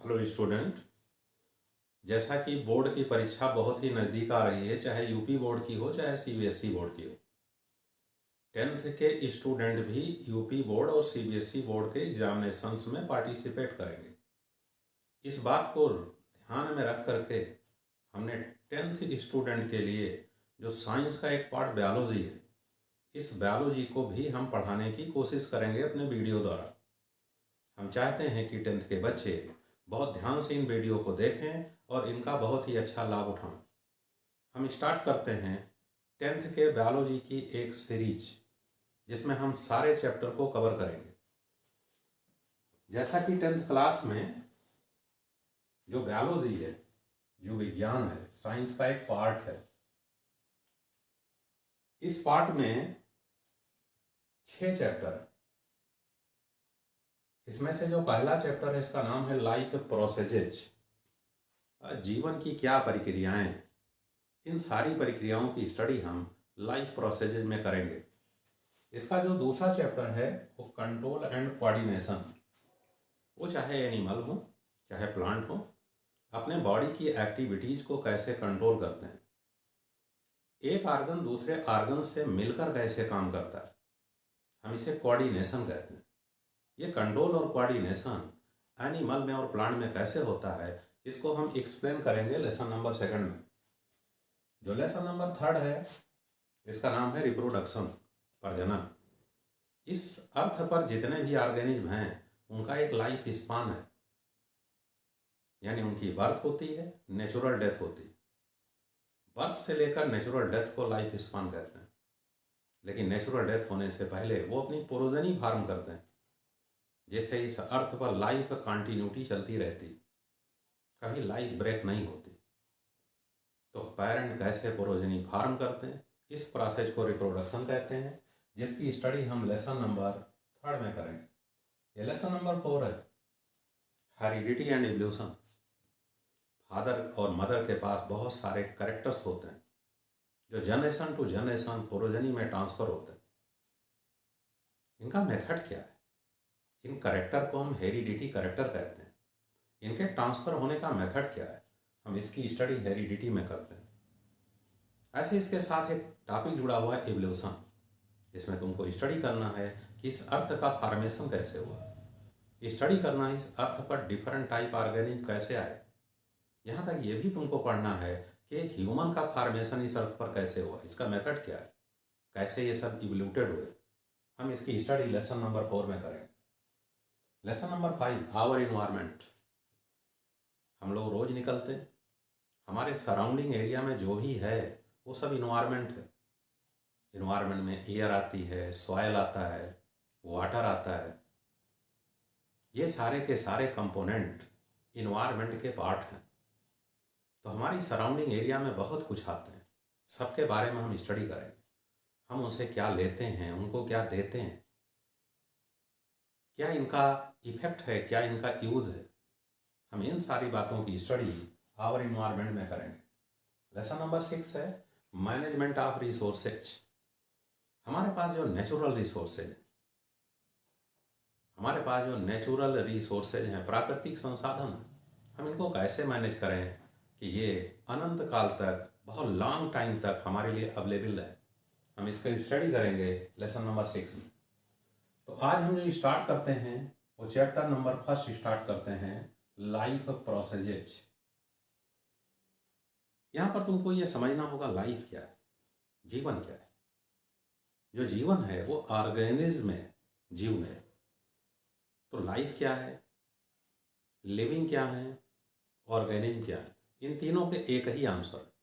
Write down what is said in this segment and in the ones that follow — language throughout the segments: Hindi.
Hello student. जैसा कि बोर्ड की परीक्षा बहुत ही नज़दीक आ रही है, चाहे यूपी बोर्ड की हो चाहे सीबीएसई बोर्ड की हो। 10th के स्टूडेंट भी यूपी बोर्ड और सीबीएसई बोर्ड के एग्जामिनेशंस में पार्टिसिपेट करेंगे। इस बात को ध्यान में रख करके हमने 10th स्टूडेंट के लिए जो साइंस का एक पार्ट बायोलॉजी है, इस बायोलॉजी को भी हम पढ़ाने की कोशिश करेंगे अपने वीडियो द्वारा। हम चाहते हैं कि 10th के बच्चे बहुत ध्यान से इन वीडियो को देखें और इनका बहुत ही अच्छा लाभ उठाएं। हम स्टार्ट करते हैं 10th के बायोलॉजी की एक सीरीज, जिसमें हम सारे चैप्टर को कवर करेंगे। जैसा कि 10th क्लास में जो बायोलॉजी है, जो विज्ञान है, साइंस का एक पार्ट है। इस पार्ट में 6 चैप्टर है। इसमें से जो पहला चैप्टर है, इसका नाम है लाइफ प्रोसेजेज। जीवन की क्या प्रक्रियाएं हैं, इन सारी प्रक्रियाओं की स्टडी हम लाइफ प्रोसेजेज में करेंगे। इसका जो दूसरा चैप्टर है वो कंट्रोल एंड कोऑर्डिनेशन। वो चाहे एनिमल हो चाहे प्लांट हो, अपने बॉडी की एक्टिविटीज़ को कैसे कंट्रोल करते हैं, एक आर्गन दूसरे आर्गन से मिलकर कैसे काम करता है, हम इसे कोऑर्डिनेशन कहते हैं। ये कंट्रोल और कोऑर्डिनेशन एनिमल में और प्लांट में कैसे होता है, इसको हम एक्सप्लेन करेंगे लेसन नंबर 2 में। जो लेसन नंबर 3 है, इसका नाम है रिप्रोडक्शन, प्रजनन। इस अर्थ पर जितने भी ऑर्गेनिज्म हैं उनका एक लाइफ स्पान है, यानी उनकी बर्थ होती है, नेचुरल डेथ होती है। बर्थ से लेकर नेचुरल डेथ को लाइफ स्पान कहते हैं। लेकिन नेचुरल डेथ होने से पहले वो अपनी प्रोजेनी फार्म करते हैं, जैसे इस अर्थ पर लाइफ कंटिन्यूटी चलती रहती, कभी लाइफ ब्रेक नहीं होती। तो पेरेंट कैसे प्रोजेनी फार्म करते हैं, इस प्रोसेस को रिप्रोडक्शन कहते हैं, जिसकी स्टडी हम लेसन नंबर 3 में करेंगे। ये लेसन नंबर 4 है, हेरिडिटी एंड इवोल्यूशन। फादर और मदर के पास बहुत सारे कैरेक्टर्स होते हैं जो जनरेशन टू जनरेशन प्रोजेनी में ट्रांसफर होते हैं। इनका मेथड क्या है? इन कैरेक्टर को हम हेरिडिटी कैरेक्टर कहते हैं। इनके ट्रांसफर होने का मेथड क्या है, हम इसकी स्टडी हेरिडिटी में करते हैं। ऐसे इसके साथ एक टॉपिक जुड़ा हुआ है इवोल्यूशन, जिसमें तुमको स्टडी करना है कि इस अर्थ का फॉर्मेशन कैसे हुआ, स्टडी करना है इस अर्थ पर डिफरेंट टाइप ऑर्गेनिज्म कैसे आए। यहाँ तक ये भी तुमको पढ़ना है कि ह्यूमन का फॉर्मेशन इस अर्थ पर कैसे हुआ, इसका मेथड क्या है, कैसे ये सब इवोल्यूटेड हुए। हम इसकी स्टडी लेसन नंबर 4 में करेंगे। Lesson number 5, our environment. हम लोग रोज निकलते हैं, हमारे सराउंडिंग एरिया में जो भी है वो सब इन्वायरमेंट है। इन्वायरमेंट में एयर आती है, सॉयल आता है, वाटर आता है। ये सारे के सारे कंपोनेंट इन्वायरमेंट के पार्ट हैं। तो हमारी सराउंडिंग एरिया में बहुत कुछ आते हैं, सबके बारे में हम स्टडी करेंगे। हम उनसे क्या लेते हैं, उनको क्या देते हैं, क्या इनका इफेक्ट है, क्या इनका यूज़ है, हम इन सारी बातों की स्टडी आवर इन्वायरमेंट में करेंगे। लेसन नंबर 6 है मैनेजमेंट ऑफ रिसोर्सेज। हमारे पास जो नेचुरल रिसोर्सेज हैं, हमारे पास जो नेचुरल रिसोर्सेज हैं, प्राकृतिक संसाधन, हम इनको कैसे मैनेज करें कि ये अनंत काल तक, बहुत लॉन्ग टाइम तक हमारे लिए अवेलेबल है। हम इसका स्टडी करेंगे लेसन नंबर 6 में। तो आज हम जो स्टार्ट करते हैं वो चैप्टर नंबर 1 स्टार्ट करते हैं, लाइफ प्रोसेजेज। यहाँ पर तुमको ये समझना होगा लाइफ क्या है, जीवन क्या है। जो जीवन है वो ऑर्गेनिज्म है, जीव में। तो लाइफ क्या है, लिविंग क्या है, ऑर्गेनिज्म क्या है, इन तीनों के एक ही आंसर है।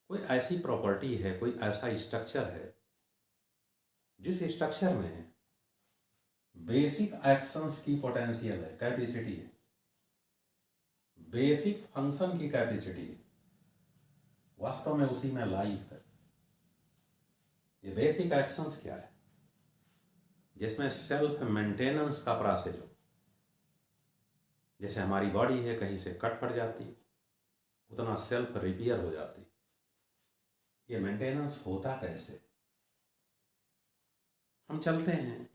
कोई ऐसी प्रॉपर्टी है, कोई ऐसा स्ट्रक्चर है जिस स्ट्रक्चर में बेसिक एक्शंस की पोटेंशियल है, कैपेसिटी है, बेसिक फंक्शन की कैपेसिटी है, वास्तव में उसी में लाइफ है। ये बेसिक एक्शंस क्या है? जिसमें सेल्फ मेंटेनेंस का प्रोसेस हो। जैसे हमारी बॉडी है, कहीं से कट पड़ जाती है, उतना सेल्फ रिपेयर हो जाती। ये मेंटेनेंस होता कैसे? हम चलते हैं,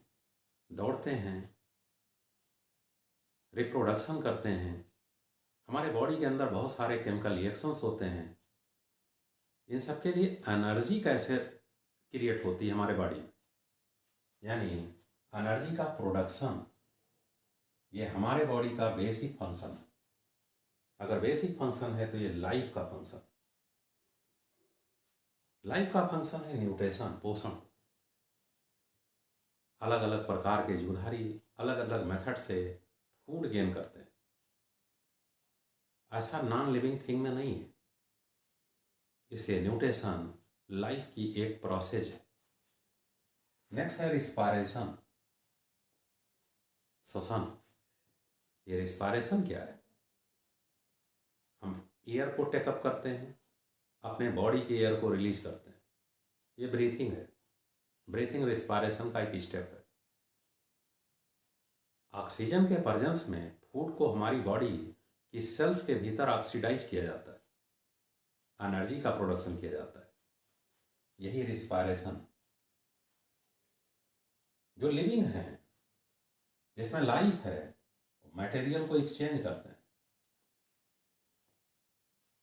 दौड़ते हैं, रिप्रोडक्शन करते हैं, हमारे बॉडी के अंदर बहुत सारे केमिकल रिएक्शंस होते हैं। इन सब के लिए एनर्जी कैसे क्रिएट होती है हमारे बॉडी में, यानी एनर्जी का प्रोडक्शन, ये हमारे बॉडी का बेसिक फंक्शन है। अगर बेसिक फंक्शन है तो ये लाइफ का फंक्शन। लाइफ का फंक्शन है न्यूट्रिशन, पोषण। अलग अलग प्रकार के जीवधारी अलग अलग मेथड से फूड गेन करते हैं। ऐसा नॉन लिविंग थिंग में नहीं है। इसलिए न्यूट्रिशन लाइफ की एक प्रोसेस है। नेक्स्ट है रिस्पायरेशन, श्वसन। ये रिस्पायरेशन क्या है? हम एयर को टेकअप करते हैं, अपने बॉडी के एयर को रिलीज करते हैं। ये ब्रीथिंग है। ब्रीथिंग रिस्पायरेशन का एक स्टेप है। ऑक्सीजन के प्रेजेंस में फूड को हमारी बॉडी की सेल्स के भीतर ऑक्सीडाइज किया जाता है, एनर्जी का प्रोडक्शन किया जाता है। यही रिस्पायरेशन। जो लिविंग है, जिसमें लाइफ है, मटेरियल को एक्सचेंज करते हैं।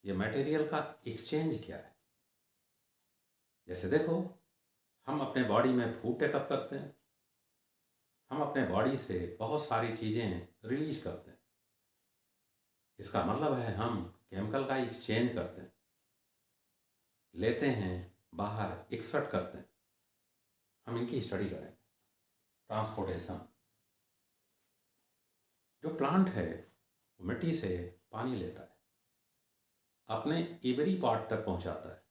ये मटेरियल का एक्सचेंज क्या है? जैसे देखो, हम अपने बॉडी में फूड टेकअप करते हैं, हम अपने बॉडी से बहुत सारी चीज़ें रिलीज करते हैं। इसका मतलब है हम केमिकल का एक्सचेंज करते हैं, लेते हैं बाहर, एक्सर्ट करते हैं। हम इनकी स्टडी करेंगे। ट्रांसपोर्टेशन। जो प्लांट है वो मिट्टी से पानी लेता है, अपने इवरी पार्ट तक पहुंचाता है।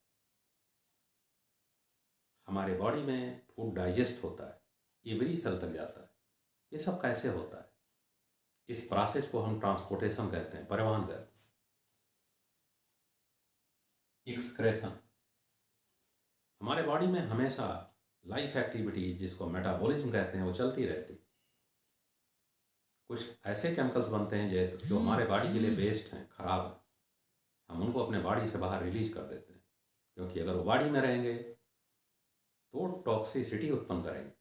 हमारे बॉडी में फूड डाइजेस्ट होता है, इवरी सेल तक जाता है। ये सब कैसे होता है? इस प्रोसेस को हम ट्रांसपोर्टेशन कहते हैं, परिवहन कहते हैं। एक्सक्रेशन। हमारे बॉडी में हमेशा लाइफ एक्टिविटी, जिसको मेटाबॉलिज्म कहते हैं, वो चलती रहती। कुछ ऐसे केमिकल्स बनते हैं जो हमारे बॉडी के लिए वेस्ट हैं, खराब है, हम उनको अपने बॉडी से बाहर रिलीज कर देते हैं। क्योंकि अगर वो बॉडी में रहेंगे तो टॉक्सिसिटी उत्पन्न करेंगे,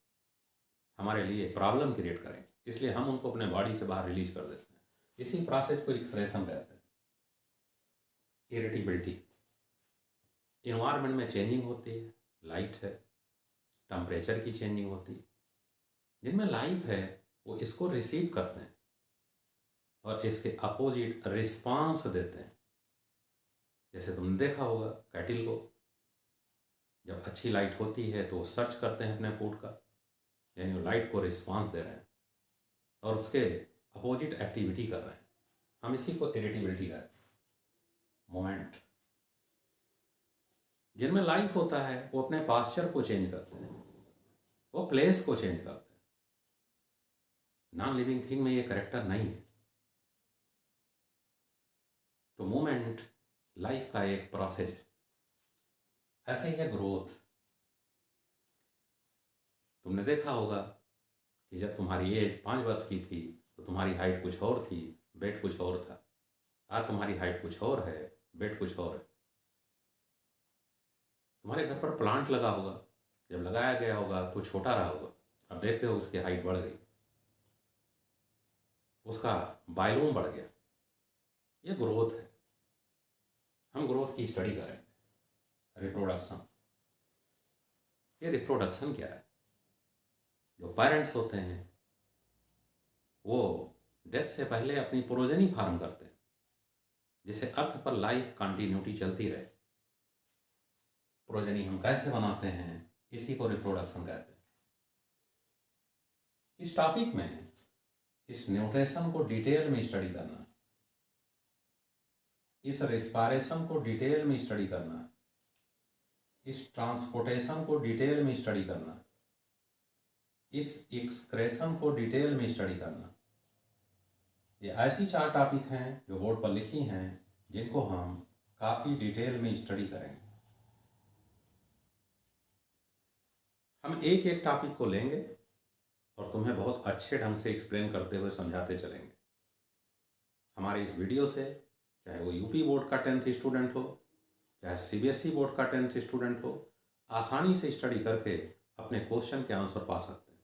हमारे लिए प्रॉब्लम क्रिएट करेंगे। इसलिए हम उनको अपने बॉडी से बाहर रिलीज कर देते हैं। इसी प्रोसेस को एक्सक्रेशन कहते हैं। इरिटेबिलिटी। इन्वायरमेंट में चेंजिंग होती है, लाइट है, टेम्परेचर की चेंजिंग होती है। जिनमें लाइफ है वो इसको रिसीव करते हैं और इसके अपोजिट रिस्पांस देते हैं। जैसे तुमने देखा होगा कैटिल को, जब अच्छी लाइट होती है तो वो सर्च करते हैं अपने फूड का, यानी वो लाइट को रिस्पांस दे रहे हैं और उसके अपोजिट एक्टिविटी कर रहे हैं। हम इसी को इरिटेबिलिटी कहते हैं। मोमेंट। जिनमें लाइफ होता है वो अपने पास्चर को चेंज करते हैं, वो प्लेस को चेंज करते हैं। नॉन लिविंग थिंग में ये करेक्टर नहीं है। तो मूवमेंट लाइफ का एक प्रोसेस है। ऐसे ही है ग्रोथ। तुमने देखा होगा कि जब तुम्हारी एज 5 वर्ष की थी तो तुम्हारी हाइट कुछ और थी, वेट कुछ और था। आज तुम्हारी हाइट कुछ और है, वेट कुछ और है। तुम्हारे घर पर प्लांट लगा होगा, जब लगाया गया होगा तो छोटा रहा होगा, अब देखते हो उसकी हाइट बढ़ गई, उसका बायोलूम बढ़ गया। ये ग्रोथ है। हम ग्रोथ की स्टडी करें। रिप्रोडक्शन। ये रिप्रोडक्शन क्या है? जो पेरेंट्स होते हैं वो डेथ से पहले अपनी प्रोजेनी फार्म करते हैं, जिससे अर्थ पर लाइफ कंटिन्यूटी चलती रहे। प्रोजेनी हम कैसे बनाते हैं, इसी को रिप्रोडक्शन कहते हैं। इस टॉपिक में इस न्यूट्रिशन को डिटेल में स्टडी करना, इस रिस्पायरेशन को डिटेल में स्टडी करना, इस ट्रांसपोर्टेशन को डिटेल में स्टडी करना, इस एक्सक्रेशन को डिटेल में स्टडी करना। ये ऐसी 4 टॉपिक हैं जो बोर्ड पर लिखी हैं, जिनको हम काफ़ी डिटेल में स्टडी करेंगे। हम एक एक टॉपिक को लेंगे और तुम्हें बहुत अच्छे ढंग से एक्सप्लेन करते हुए समझाते चलेंगे। हमारे इस वीडियो से चाहे वो यूपी बोर्ड का 10th स्टूडेंट हो, चाहे सीबीएसई बोर्ड का 10th स्टूडेंट हो, आसानी से स्टडी करके अपने क्वेश्चन के आंसर पा सकते हैं।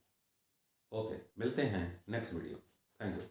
ओके, मिलते हैं नेक्स्ट वीडियो। Thank you.